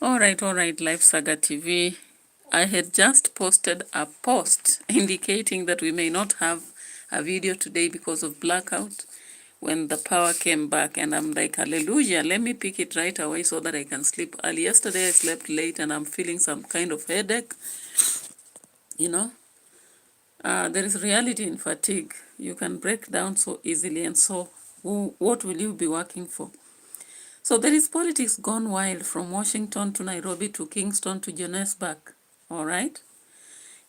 All right, Life Saga TV. I had just posted a post indicating that we may not have a video today because of blackout when the power came back, and I'm like, hallelujah, let me pick it right away so that I can sleep early. Yesterday I slept late and I'm feeling some kind of headache. You know, there is reality in fatigue. You can break down so easily, and so what will you be working for? So there is politics gone wild from Washington to Nairobi to Kingston to Johannesburg. All right?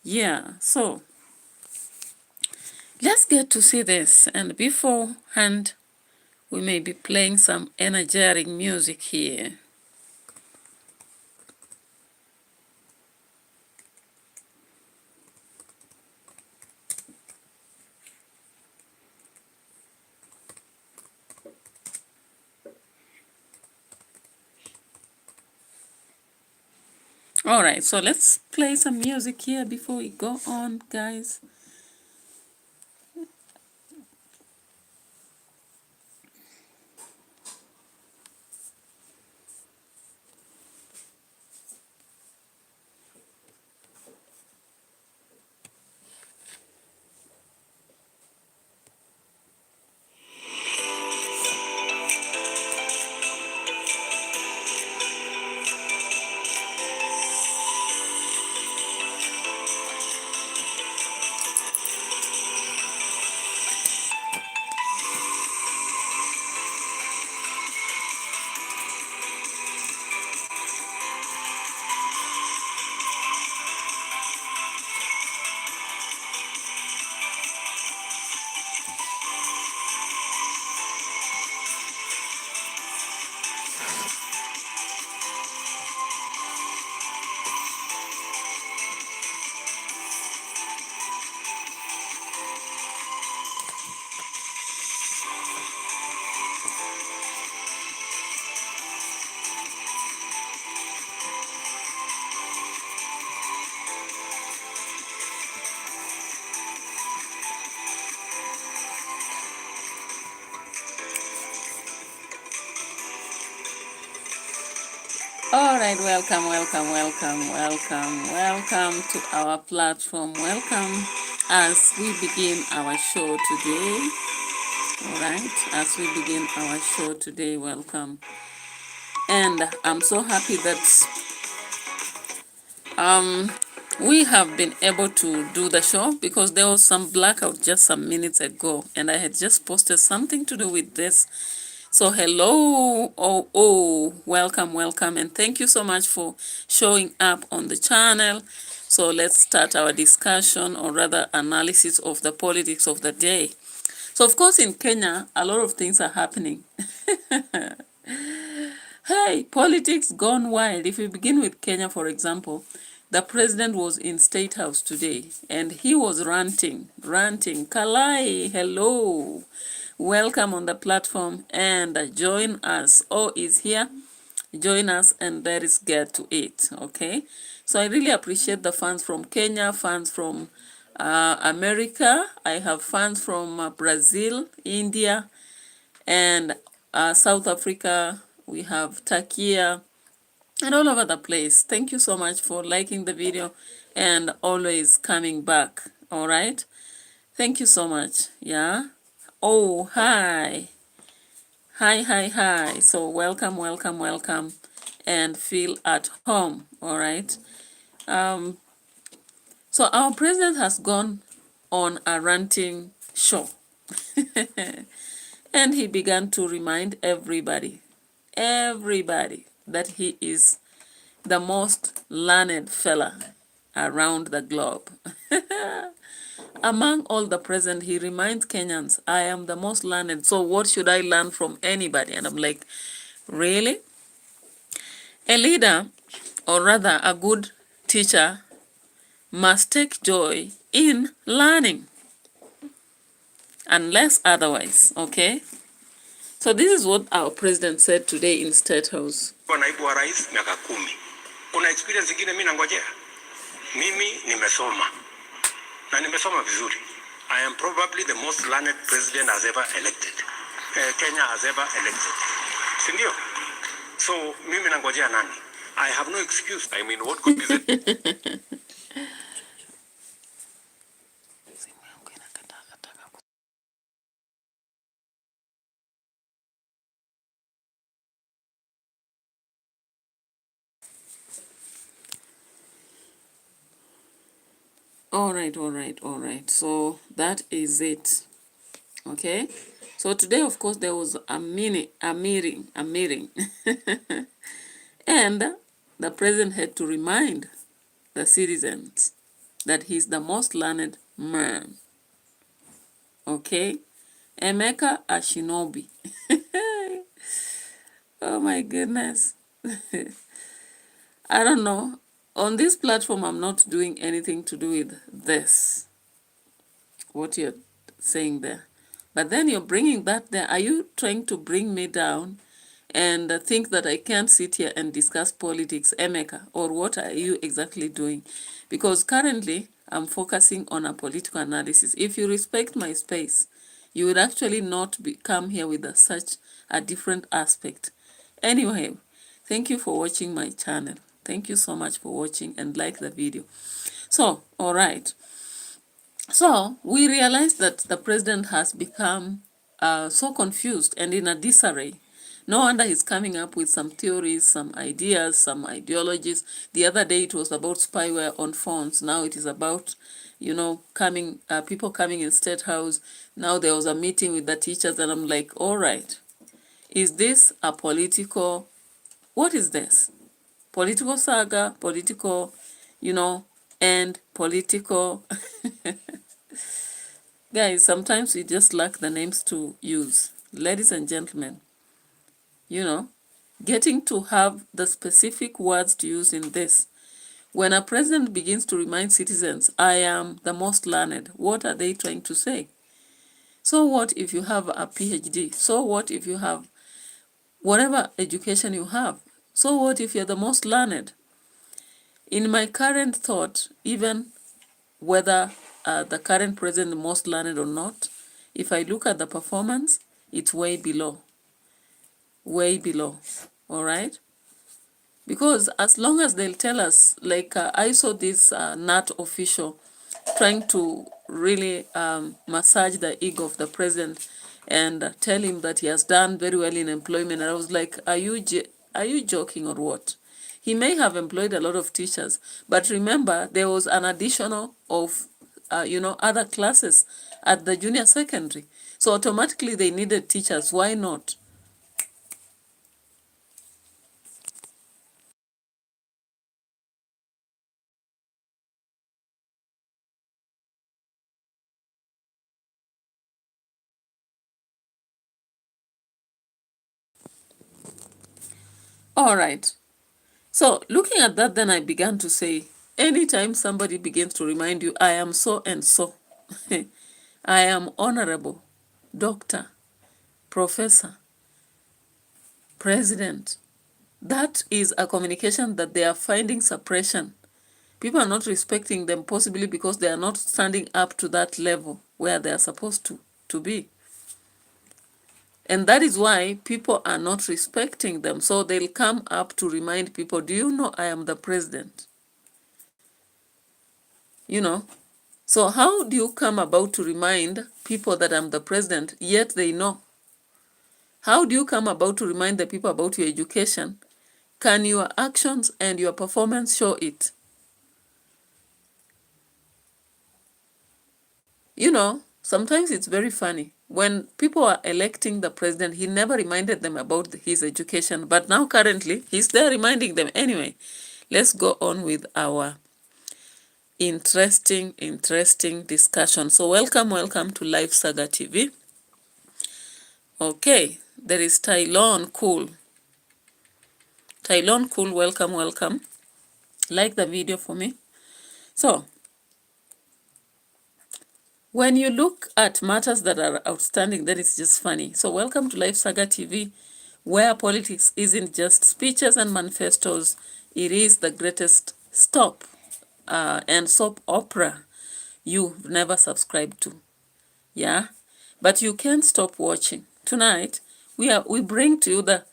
Yeah, so let's get to see this. And beforehand, we may be playing some energetic music here. All right, so let's play some music here before we go on, guys. All right, welcome to our platform. Welcome as we begin our show today. All right, as we begin our show today, welcome. And I'm so happy that we have been able to do the show because there was some blackout just some minutes ago, and I had just posted something to do with this. So hello, welcome, and thank you so much for showing up on the channel. So let's start our discussion, or rather analysis of the politics of the day. So of course in Kenya, a lot of things are happening. Hey, politics gone wild. If we begin with Kenya, for example, the president was in State House today and he was ranting. Kalai, hello. Welcome on the platform and join us. Is here. Join us and let's get to it, okay? So I really appreciate the fans from Kenya, fans from America. I have fans from Brazil, India, and South Africa. We have Turkey and all over the place. Thank you so much for liking the video and always coming back. All right, thank you so much. Yeah. Oh, hi. So welcome and feel at home. All right. So our president has gone on a ranting show and he began to remind everybody that he is the most learned fella around the globe. Among all the present, he reminds Kenyans, I am the most learned, so what should I learn from anybody? And I'm like, really? A leader, or rather a good teacher, must take joy in learning, unless otherwise, okay? So this is what our president said today in State House. Naibu wa rais miaka 10. Kuna experience nyingine mimi nangojea. Mimi nimesoma. Na nimesoma vizuri. I am probably the most learned president has ever elected. Kenya has ever elected. Sindio? So mimi nangojea nani? I have no excuse. I mean, what good is it? All right. So that is it. Okay. So today, of course, there was a meeting, and the president had to remind the citizens that he's the most learned man. Okay. Emeka Ashinobi. Oh my goodness. I don't know. On this platform, I'm not doing anything to do with this, what you're saying there. But then you're bringing that there. Are you trying to bring me down and think that I can't sit here and discuss politics, Emeka? Or what are you exactly doing? Because currently, I'm focusing on a political analysis. If you respect my space, you would actually not come here with such a different aspect. Anyway, thank you for watching my channel. Thank you so much for watching and like the video. So, all right. So we realized that the president has become so confused and in a disarray. No wonder he's coming up with some theories, some ideas, some ideologies. The other day it was about spyware on phones. Now it is about, people coming in State House. Now there was a meeting with the teachers and I'm like, all right, is this a political, what is this? Political saga, political, and political. Guys, sometimes we just lack the names to use. Ladies and gentlemen, getting to have the specific words to use in this. When a president begins to remind citizens, I am the most learned, what are they trying to say? So what if you have a PhD? So what if you have whatever education you have? So what if you're the most learned? In my current thought, even whether the current president is the most learned or not, if I look at the performance, it's way below. Way below. All right? Because as long as they'll tell us, like I saw this NAT official trying to really massage the ego of the president and tell him that he has done very well in employment. And I was like, are you joking or what? He may have employed a lot of teachers, but remember there was an additional of other classes at the junior secondary. So automatically they needed teachers. Why not? All right. So looking at that, then I began to say, anytime somebody begins to remind you, I am so and so, I am honorable, doctor, professor, president, that is a communication that they are finding suppression. People are not respecting them, possibly because they are not standing up to that level where they are supposed to be. And that is why people are not respecting them. So they'll come up to remind people, do you know I am the president? So how do you come about to remind people that I'm the president, yet they know? How do you come about to remind the people about your education? Can your actions and your performance show it? Sometimes it's very funny. When people are electing the president, he never reminded them about his education. But now currently, he's there reminding them. Anyway, let's go on with our interesting discussion. So welcome to Live Saga TV. Okay, there is Tylon Cool. Tylon Cool, welcome. Like the video for me. So, when you look at matters that are outstanding, that is just funny. So welcome to Live Saga TV, where politics isn't just speeches and manifestos. It is the greatest stop and soap opera you've never subscribed to. Yeah? But you can't stop watching. Tonight, we bring to you the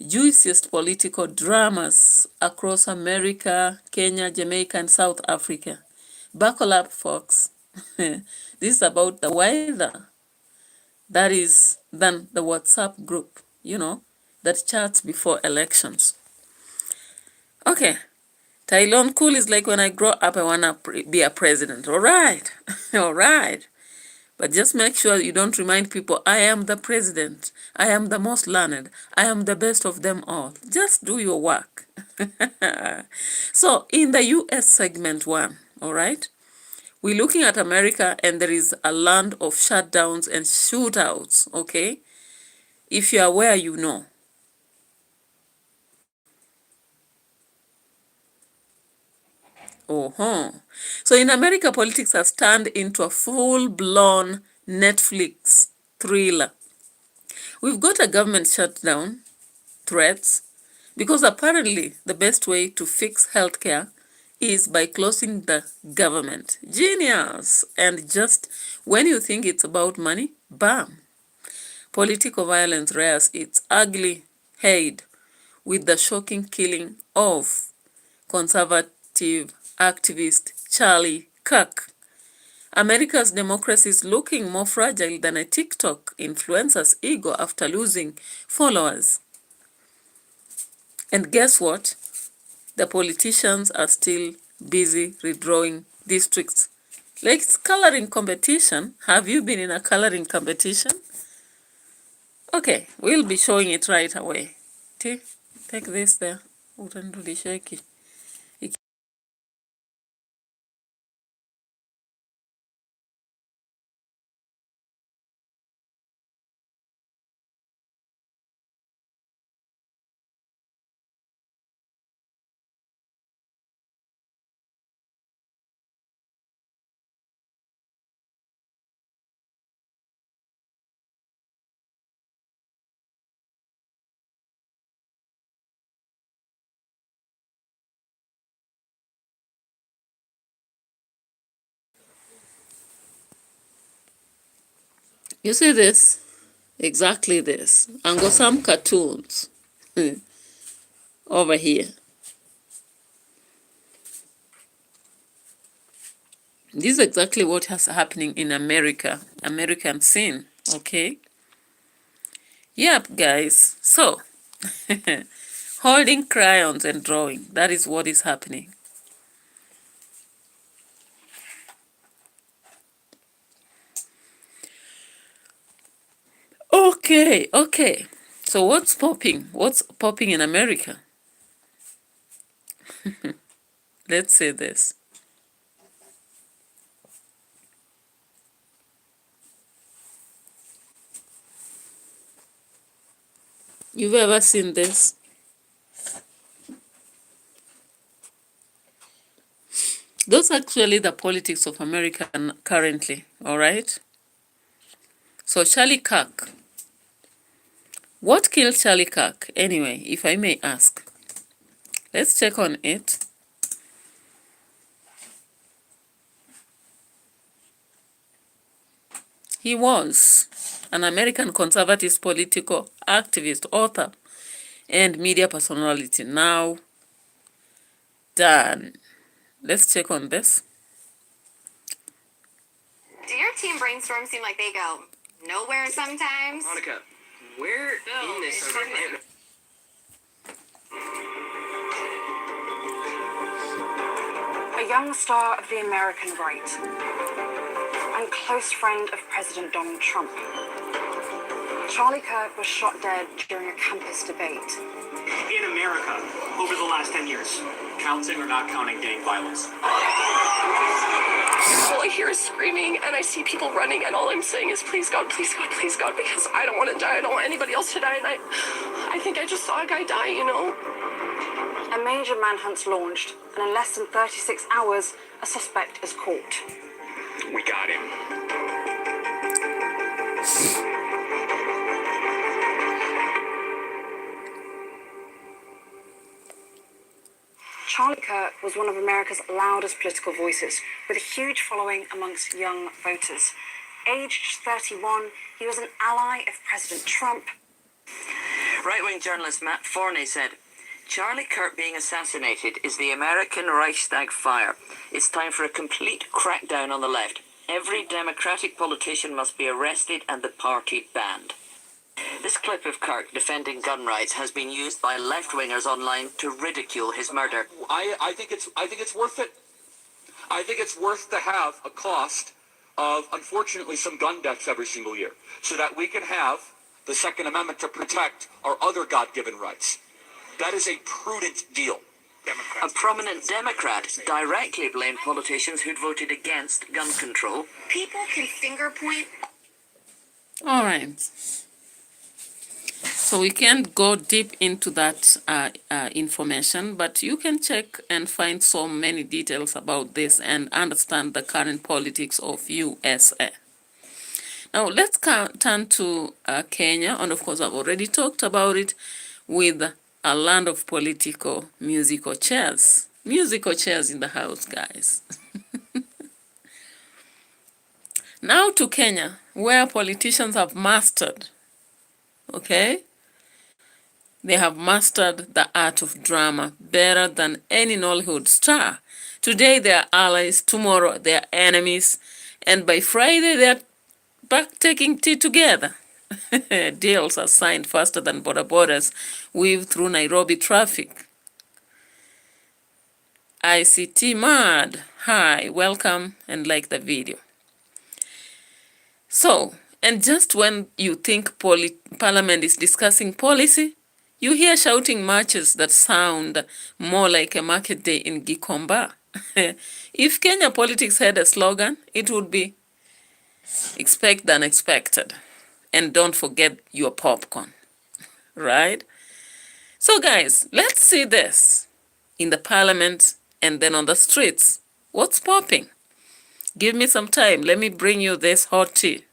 juiciest political dramas across America, Kenya, Jamaica, and South Africa. Buckle up, folks. This is about the weather. That is than the WhatsApp group, that chats before elections. Okay. Tylon Cool is like, when I grow up, I want to be a president. All right. All right. But just make sure you don't remind people, I am the president. I am the most learned. I am the best of them all. Just do your work. So in the US segment 1, all right, we're looking at America, and there is a land of shutdowns and shootouts, okay? If you are aware, you know. So in America, politics has turned into a full-blown Netflix thriller. We've got a government shutdown, threats, because apparently the best way to fix healthcare is by closing the government. Genius! And just when you think it's about money, bam! Political violence rears its ugly head with the shocking killing of conservative activist Charlie Kirk. America's democracy is looking more fragile than a TikTok influencer's ego after losing followers. And guess what? The politicians are still busy redrawing districts. Like it's coloring competition. Have you been in a coloring competition? Okay, we'll be showing it right away. Take this there. You see this? Exactly this. And got some cartoons over here. This is exactly what is happening in America, American scene, okay? Yep, guys. So, holding crayons and drawing, that is what is happening. Okay. So what's popping? What's popping in America? Let's say this. You've ever seen this? Those are actually the politics of America currently, all right? So Charlie Kirk. What killed Charlie Kirk, anyway, if I may ask? Let's check on it. He was an American conservative political activist, author, and media personality. Now done. Let's check on this. Do your team brainstorms seem like they go nowhere sometimes? Monica, where in this are we? A young star of the American right and close friend of President Donald Trump. Charlie Kirk was shot dead during a campus debate. In America, over the last 10 years, counting or not counting gang violence. All I hear is screaming, and I see people running, and all I'm saying is, please God, please God, please God, because I don't want to die. I don't want anybody else to die, and I think I just saw a guy die, you know? A major manhunt's launched, and in less than 36 hours, a suspect is caught. We got him. Charlie Kirk was one of America's loudest political voices, with a huge following amongst young voters. Aged 31, he was an ally of President Trump. Right-wing journalist Matt Forney said, Charlie Kirk being assassinated is the American Reichstag fire. It's time for a complete crackdown on the left. Every Democratic politician must be arrested and the party banned. This clip of Kirk defending gun rights has been used by left-wingers online to ridicule his murder. I think it's worth it. I think it's worth to have a cost of, unfortunately, some gun deaths every single year, so that we can have the Second Amendment to protect our other God-given rights. That is a prudent deal. A prominent Democrat directly blamed politicians who'd voted against gun control. People can finger point. All right. So we can't go deep into that information, but you can check and find so many details about this and understand the current politics of USA. Now let's turn to Kenya, and of course I've already talked about it, with a land of political musical chairs. Musical chairs in the house, guys. Now to Kenya, where politicians have mastered, okay? They have mastered the art of drama better than any Nollywood star. Today they are allies, tomorrow they are enemies, and by Friday they are back taking tea together. Deals are signed faster than border borders weave through Nairobi traffic. ICT mad. Hi, welcome and like the video. So, and just when you think Parliament is discussing policy, you hear shouting marches that sound more like a market day in Gikomba. If Kenya politics had a slogan, it would be expect the unexpected. And don't forget your popcorn, right? So guys, let's see this in the Parliament and then on the streets. What's popping? Give me some time. Let me bring you this hot tea.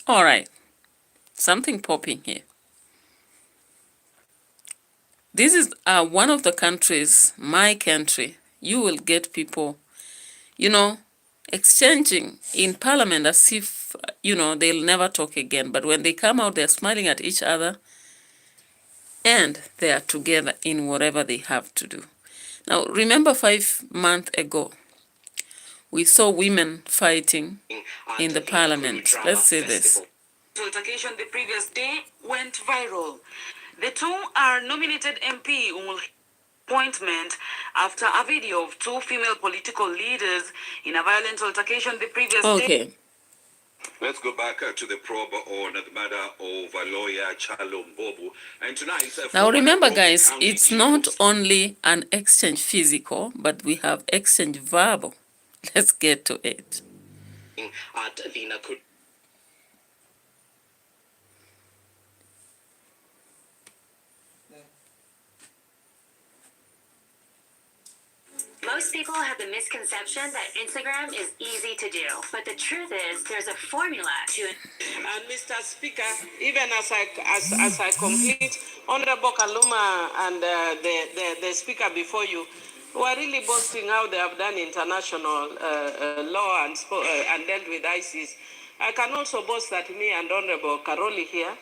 All right, something popping here. This is one of the countries, my country, you will get people, exchanging in Parliament as if, they'll never talk again. But when they come out, they're smiling at each other and they are together in whatever they have to do. Now, remember 5 months ago, we saw women fighting in the Parliament. Let's see this. The altercation the previous day went viral. The two are nominated MP appointment after a video of two female political leaders in a violent altercation the previous day. Let's go back to the probe on the matter of lawyer Chalo Mbobu. And tonight, now remember guys, it's not only an exchange physical, but we have exchange verbal. Let's get to it. At the Nakuru. Most people have the misconception that Instagram is easy to do, but the truth is there's a formula to it. And Mr. Speaker, even as I complete, Honorable Kaluma and the speaker before you, who are really boasting how they have done international law and dealt with ISIS. I can also boast that me and Honorable Karoli here,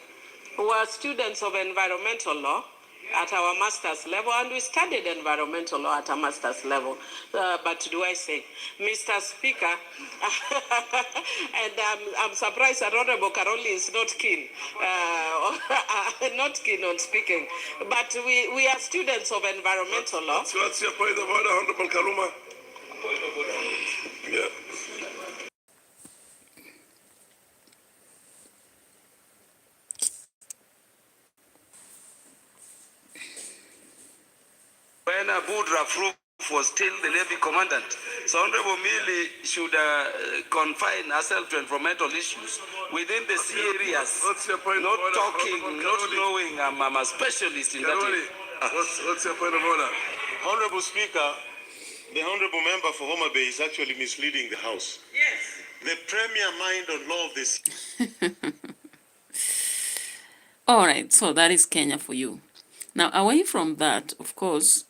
who are students of environmental law at our master's level, and we studied environmental law at a master's level. But do I say, Mr. Speaker, and I'm surprised that Honorable Karoli is not keen, on speaking. But we are students of environmental law. What's your point of order, Honorable Kaluma? Yeah. When Abu Rafruf was still the levy commandant, so Honorable Mili should confine herself to environmental issues within the sea areas. What's your point not of order? Talking, not knowing I'm a specialist in that area. What's your point of order? Honorable Speaker, the Honorable Member for Homa Bay is actually misleading the House. Yes. the premier mind on law of this. All right, so that is Kenya for you. Now, away from that, of course,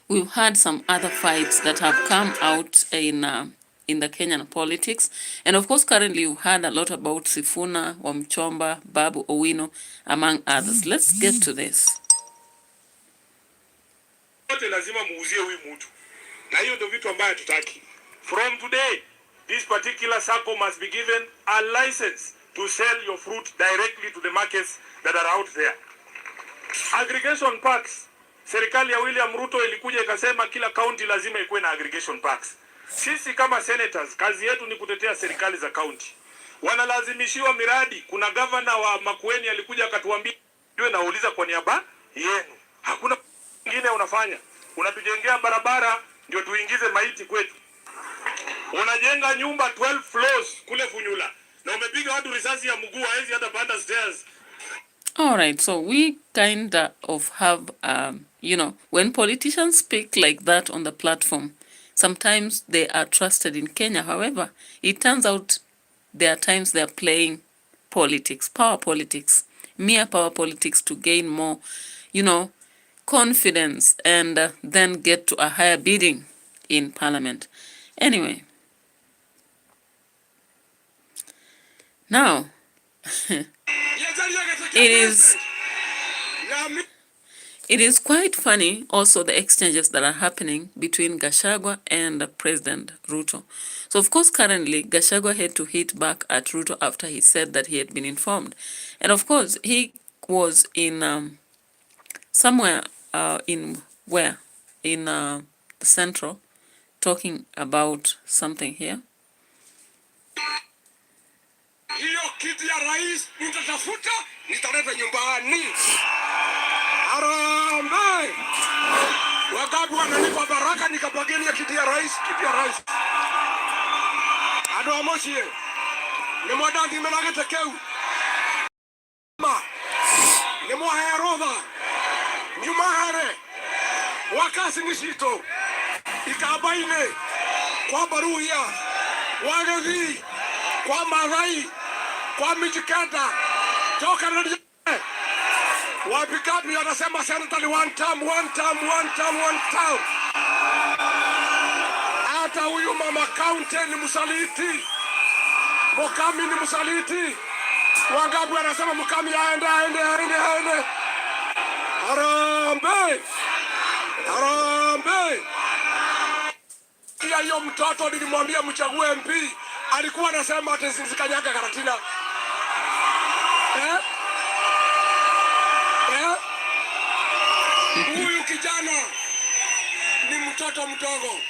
we've had some other fights that have come out in the Kenyan politics. And of course, currently we've heard a lot about Sifuna, Wamchomba, Babu Owino, among others. Let's get to this. Lazima muuzie huyu mtu. Na hiyo ndio vitu ambayo tutaki. From today, this particular circle must be given a license to sell your fruit directly to the markets that are out there. Aggregation packs. Serikali ya William Ruto ilikuja ikasema kila county lazima ikuwe na aggregation packs. Sisi kama senators, kazi yetu ni kutetea serikali za county. Wanalazimishiwa miradi. Kuna governor wa Makueni alikuja akatuambia yeye nauliza kwa niaba yenu. Hakuna kingine unafanya. Unatujengea barabara ndio tuingize maiti kwetu. Unajenga nyumba 12 floors kule Funyula. Na umepiga watu risasi ya mguu haezi hata panda stairs. All right, so we kind of have, when politicians speak like that on the platform, sometimes they are trusted in Kenya. However, it turns out there are times they are playing politics, power politics, mere power politics to gain more, confidence and then get to a higher bidding in parliament. Anyway, now, it is quite funny also the exchanges that are happening between Gachagua and President Ruto. So of course currently Gachagua had to hit back at Ruto after he said that he had been informed. And of course he was in somewhere in the Central talking about something here. Hiyo kiti ya rais nitatafuta, nitaleta nyumbani. Harambee! Wakati wananipa baraka nikapagenia kiti ya rais. Ado amoshie. Ni mwadadi menagete keu. Ni mwaherodha. Nyumahare. Wakasi nishito. Ikabaine. Kwa baruya. Wagazi. Kwa marai. Kwa mijikata. Toka na wapikapi wanasema senatali one term. Hata huyu mama kaunti ni msaliti. Mukami ni msaliti. Wangapi wanasema Mukami aende. Harambee. Hiyo mtoto nilimwambia mchague MP. Alikuwa anasema ati sikanyaga karatina. Huyu kijana ni mtoto mdogo.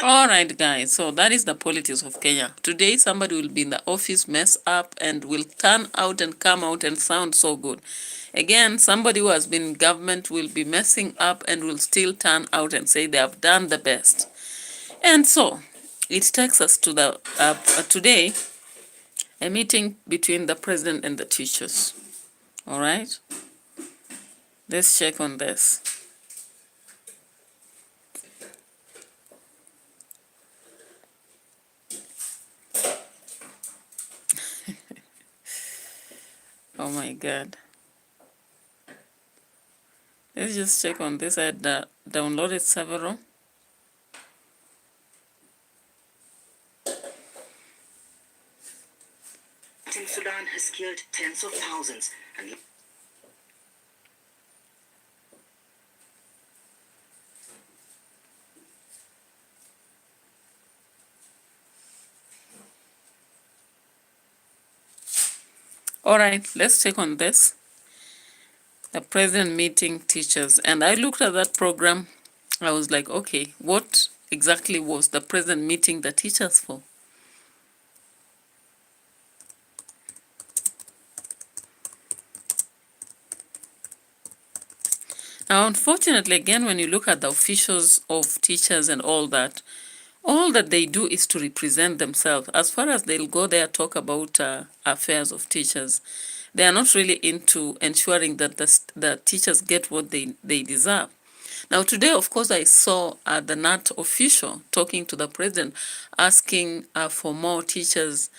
All right, guys. So that is the politics of Kenya. Today, somebody will be in the office, mess up, and will turn out and come out and sound so good. Again, somebody who has been in government will be messing up and will still turn out and say they have done the best. And so, it takes us to the today, a meeting between the president and the teachers. All right? Let's check on this. Oh my God. Let's just check on this. I had downloaded several. Sudan has killed tens of thousands and All right, let's check on this. The president meeting teachers. And I looked at that program. I was like, okay, what exactly was the president meeting the teachers for? Now, unfortunately, again, when you look at the officials of teachers and all that they do is to represent themselves. As far as they'll go there, talk about affairs of teachers, they are not really into ensuring that the teachers get what they deserve. Now today, of course, I saw the NAT official talking to the president, asking for more teachers,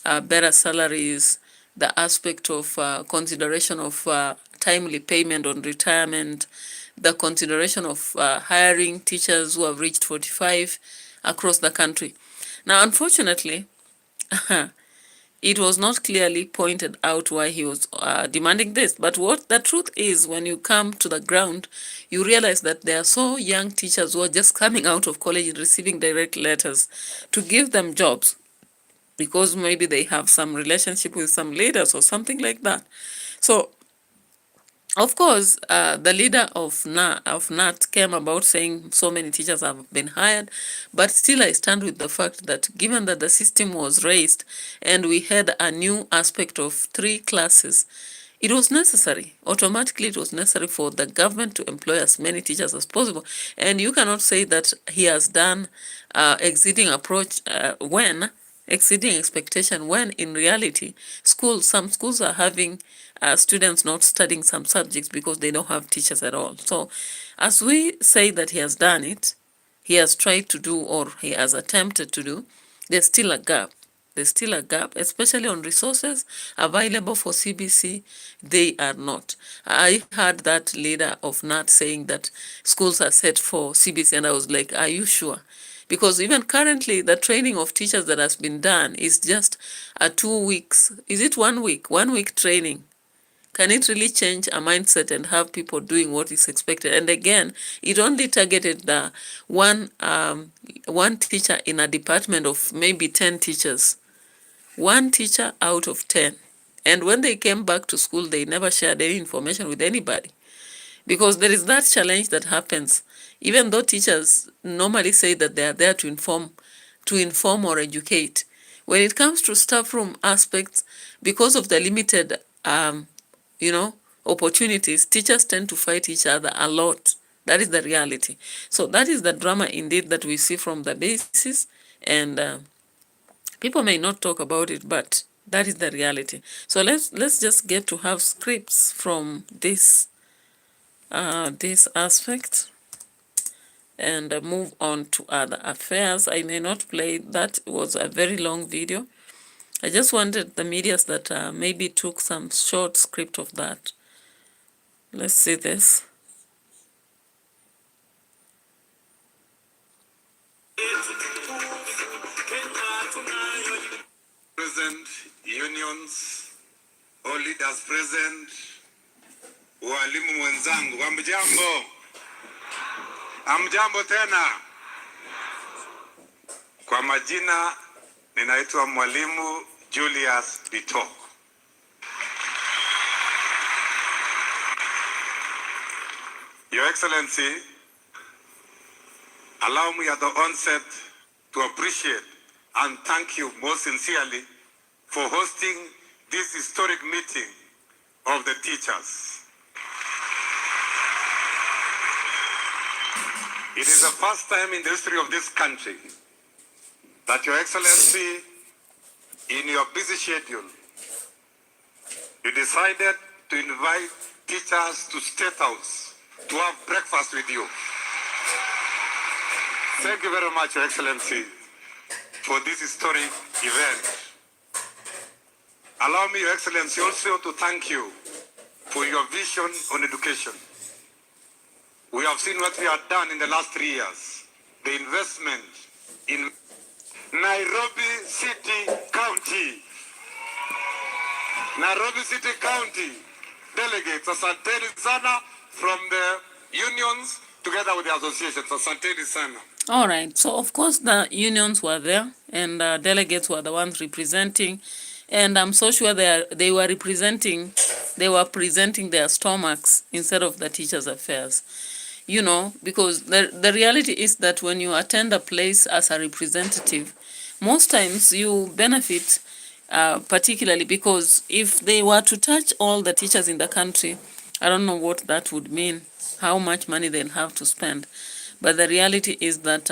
better salaries, the aspect of consideration of timely payment on retirement, the consideration of hiring teachers who have reached 45 across the country. Now, unfortunately, it was not clearly pointed out why he was demanding this. But what the truth is, when you come to the ground, you realize that there are so young teachers who are just coming out of college and receiving direct letters to give them jobs because maybe they have some relationship with some leaders or something like that. So, of course, the leader of NAT came about saying so many teachers have been hired, but still I stand with the fact that given that the system was raised and we had a new aspect of 3 classes, it was necessary, automatically it was necessary for the government to employ as many teachers as possible. And you cannot say that he has done exceeding expectation, when in reality, some schools are having students not studying some subjects because they don't have teachers at all. So as we say that he has done it, he has tried to do, or he has attempted to do, there's still a gap. There's still a gap, especially on resources available for CBC. They are not. I heard that leader of NAT saying that schools are set for CBC, and I was like, are you sure? Because even currently, the training of teachers that has been done is just a 2 weeks. Is it 1 week? 1 week training. Can it really change a mindset and have people doing what is expected? And again, it only targeted the one teacher in a department of maybe 10 teachers. 1 teacher out of 10. And when they came back to school, they never shared any information with anybody. Because there is that challenge that happens, even though teachers normally say that they are there to inform or educate. When it comes to staff room aspects, because of the limited, opportunities, teachers tend to fight each other a lot. That is the reality. So that is the drama indeed that we see from the basis, and people may not talk about it, but that is the reality. So let's just get to have scripts from this aspect and move on to other affairs. I may not play, that was a very long video. I just wanted the medias that maybe took some short script of that. Let's see this. Present, unions, all leaders present, walimu mwenzangu, hamjambo? Hamjambo tena? Kwa majina, ninaitwa Mwalimu Julius Bito. Your Excellency, allow me at the onset to appreciate and thank you most sincerely for hosting this historic meeting of the teachers. It is the first time in the history of this country that Your Excellency, in your busy schedule, you decided to invite teachers to State House to have breakfast with you. Thank you very much, Your Excellency, for this historic event. Allow me, Your Excellency, also to thank you for your vision on education. We have seen what we have done in the last 3 years. The investment in Nairobi City County. Nairobi City County delegates, asanteni sana, from the unions together with the associations. Asanteni sana. All right. So, of course, the unions were there and delegates were the ones representing. And I'm so sure they were presenting their stomachs instead of the teachers' affairs. Because the reality is that when you attend a place as a representative, most times you benefit, particularly because if they were to touch all the teachers in the country, I don't know what that would mean, how much money they'll have to spend. But the reality is that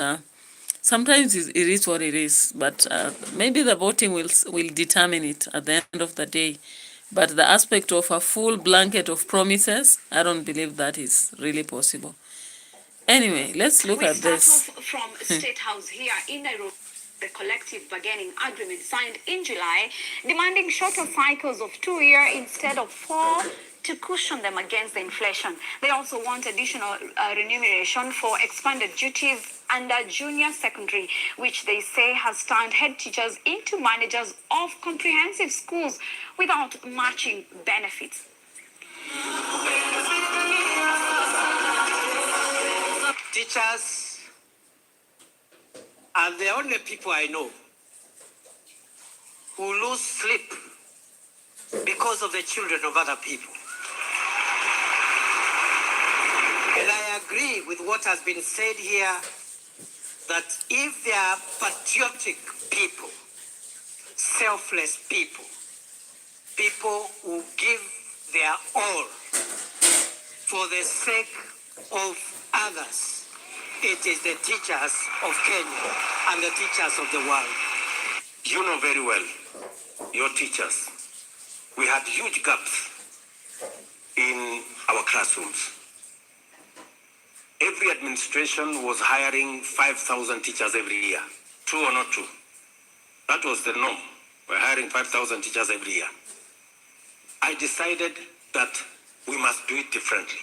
sometimes it is what it is, but maybe the voting will determine it at the end of the day. But the aspect of a full blanket of promises, I don't believe that is really possible. Anyway, let's look We at start this. off from State House here in Nairobi. The collective bargaining agreement signed in July, demanding shorter cycles of 2 years instead of 4 to cushion them against the inflation. They also want additional remuneration for expanded duties under junior secondary, which they say has turned head teachers into managers of comprehensive schools without matching benefits. Teachers are the only people I know who lose sleep because of the children of other people. And I agree with what has been said here, that if they are patriotic people, selfless people, people who give their all for the sake of others, it is the teachers of Kenya and the teachers of the world. You know very well, your teachers, we had huge gaps in our classrooms. Every administration was hiring 5,000 teachers every year, true or not true? That was the norm. We're hiring 5,000 teachers every year. I decided that we must do it differently.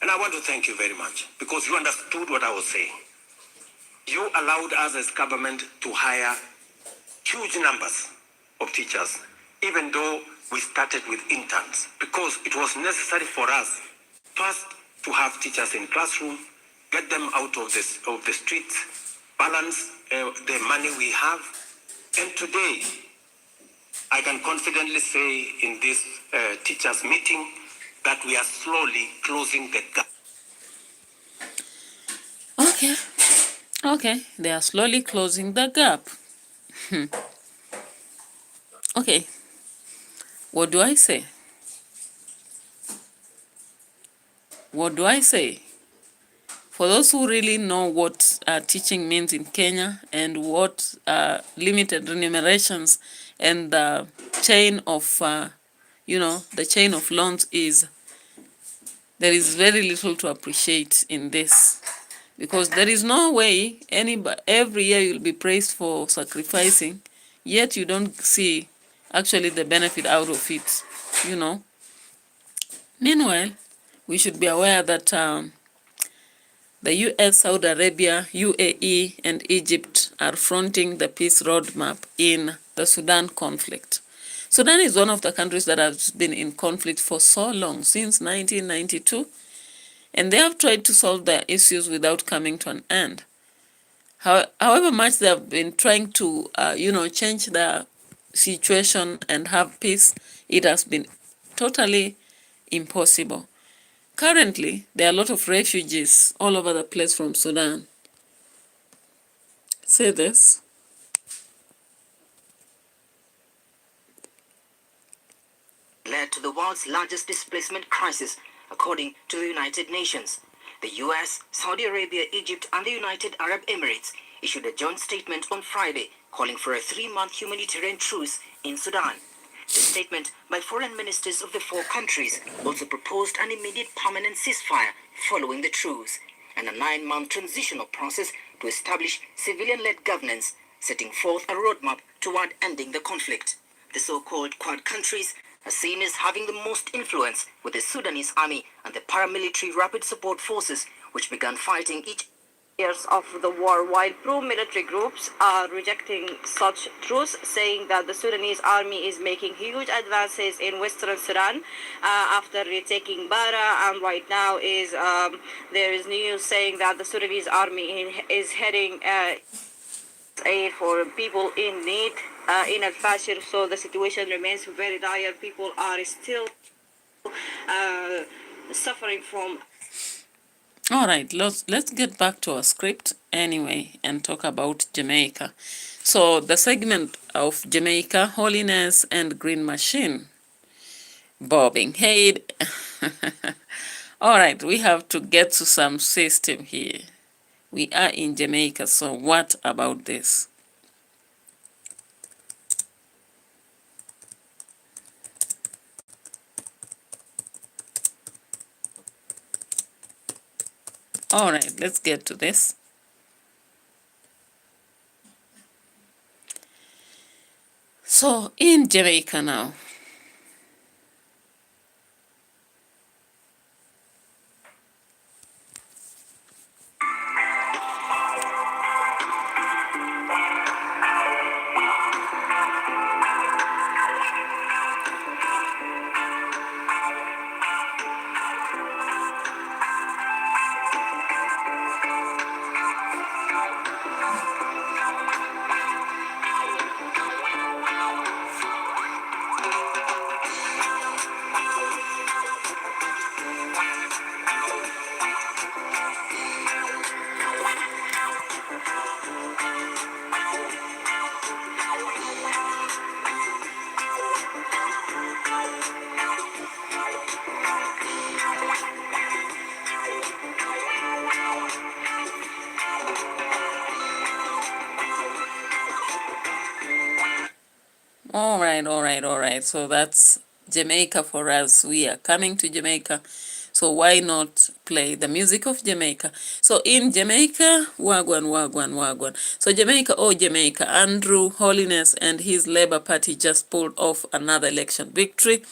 And I want to thank you very much because you understood what I was saying. You allowed us as government to hire huge numbers of teachers, even though we started with interns, because it was necessary for us first to have teachers in classroom, get them out of the streets, balance the money we have. And today, I can confidently say in this teachers meeting that we are slowly closing the gap. Okay, they are slowly closing the gap. Okay, what do I say? What do I say? For those who really know what teaching means in Kenya and what limited remunerations and the chain of, the chain of loans is, there is very little to appreciate in this. Because there is no way every year you'll be praised for sacrificing, yet you don't see actually the benefit out of it. Meanwhile, we should be aware that the US, Saudi Arabia, UAE, and Egypt are fronting the peace roadmap in the Sudan conflict. Sudan is one of the countries that has been in conflict for so long, since 1992, and they have tried to solve their issues without coming to an end. However much they have been trying to, change the situation and have peace, it has been totally impossible. Currently, there are a lot of refugees all over the place from Sudan. Say this. Led to the world's largest displacement crisis, according to the United Nations. The US, Saudi Arabia, Egypt, and the United Arab Emirates issued a joint statement on Friday calling for a 3-month humanitarian truce in Sudan. The statement by foreign ministers of the 4 countries also proposed an immediate permanent ceasefire following the truce and a 9-month transitional process to establish civilian-led governance, setting forth a roadmap toward ending the conflict. The so-called Quad countries are seen as having the most influence with the Sudanese army and the paramilitary rapid support forces, which began fighting each years of the war, while pro-military groups are rejecting such truce, saying that the Sudanese army is making huge advances in western Sudan after retaking Bara, and right now there is news saying that the Sudanese army is heading aid for people in need in Al-Fashir, so the situation remains very dire. People are still suffering from. All right, let's get back to our script anyway and talk about Jamaica. So the segment of Jamaica, Holiness and Green Machine, bobbing head. All right, we have to get to some system here. We are in Jamaica, so what about this? All right, let's get to this. So in Jamaica now, all right. So that's Jamaica for us. We are coming to Jamaica. So why not play the music of Jamaica? So in Jamaica, wagwan. So Jamaica, oh Jamaica, Andrew Holiness and his Labour Party just pulled off another election victory.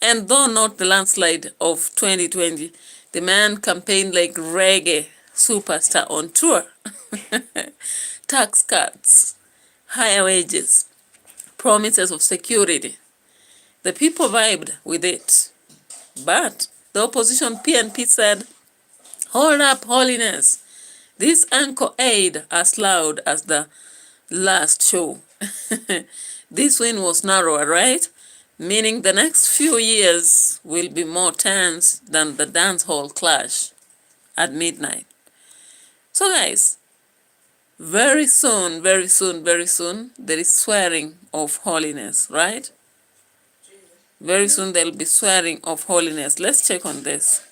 And though not the landslide of 2020, the man campaigned like reggae superstar on tour. Tax cuts, higher wages, promises of security. The people vibed with it. But the opposition PNP said, hold up, Holiness. This anchor ain't as loud as the last show. This win was narrower, right? Meaning the next few years will be more tense than the dance hall clash at midnight. So guys, very soon, there is swearing of Holiness, right? Very soon there will be swearing of Holiness. Let's check on this.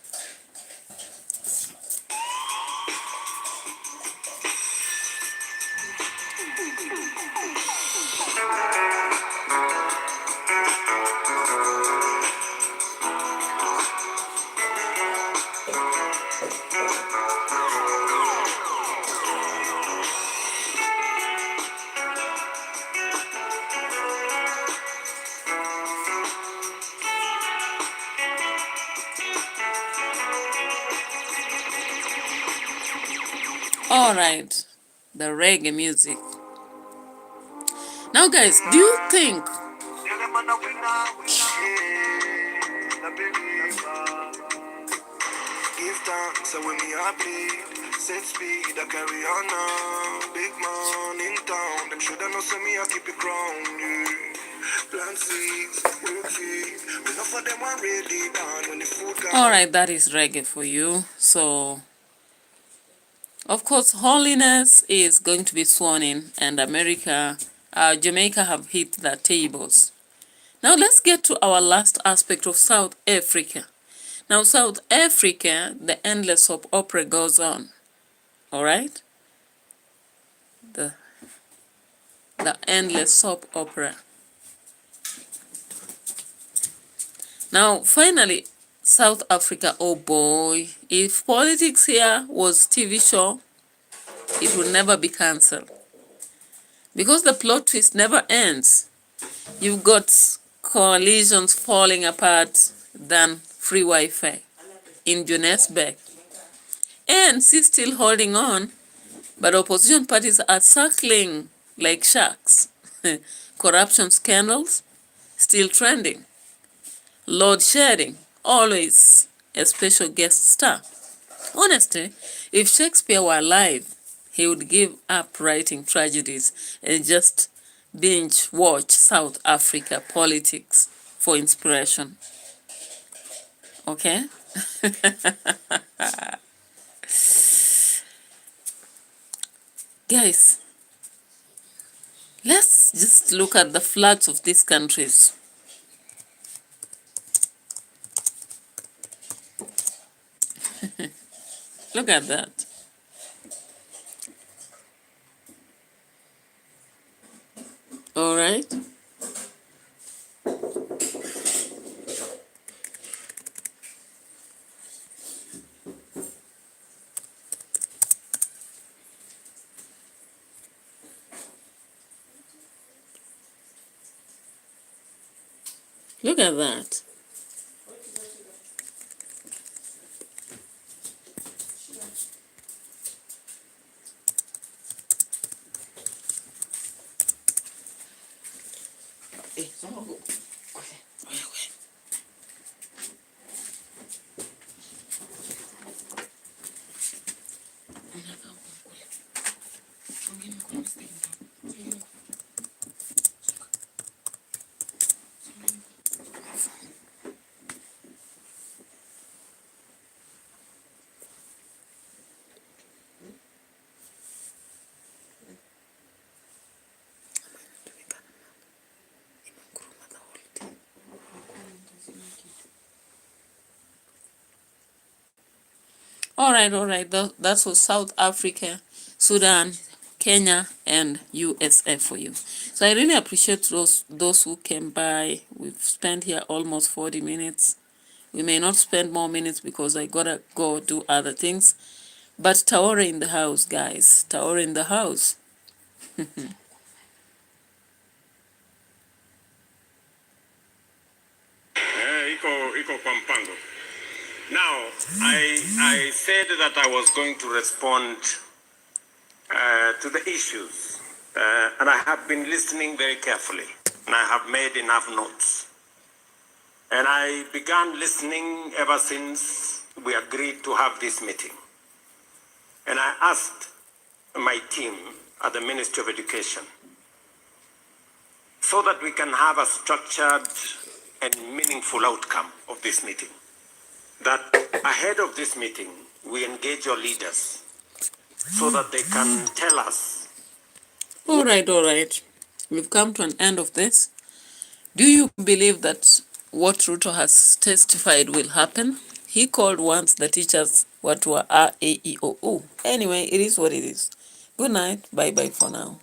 All right, the reggae music. Now guys, do you think give thanks when me a bleed. Set speed, I carry on now. Big man in town, them shoulda know say me a keep it crown. Plant seeds, root seeds. Enough of them are really done when the food comes. all right, that is reggae for you. So of course, Holiness is going to be sworn in, and Jamaica have hit the tables. Now let's get to our last aspect of South Africa. Now South Africa, the endless soap opera goes on. All right? The endless soap opera. Now finally, South Africa, oh boy, if politics here was TV show, it would never be cancelled. Because the plot twist never ends. You've got coalitions falling apart than free Wi-Fi in Johannesburg. And she's still holding on, but opposition parties are circling like sharks. Corruption scandals, still trending. Load shedding, always a special guest star. Honestly, if Shakespeare were alive, he would give up writing tragedies and just binge watch South Africa politics for inspiration. Okay? Guys, let's just look at the flags of these countries. Look at that. All right. Look at that. All right. That's for South Africa, Sudan, Kenya, and USA for you. So I really appreciate those who came by. We've spent here almost 40 minutes. We may not spend more minutes because I gotta go do other things. But Taore in the house, guys. Taore in the house. Iko kwa mpango. Now, I said that I was going to respond to the issues, and I have been listening very carefully, and I have made enough notes. And I began listening ever since we agreed to have this meeting. And I asked my team at the Ministry of Education so that we can have a structured and meaningful outcome of this meeting, that ahead of this meeting, we engage your leaders so that they can tell us. All right. We've come to an end of this. Do you believe that what Ruto has testified will happen? He called once the teachers what were A, E, I, O, U. Anyway, it is what it is. Good night. Bye-bye for now.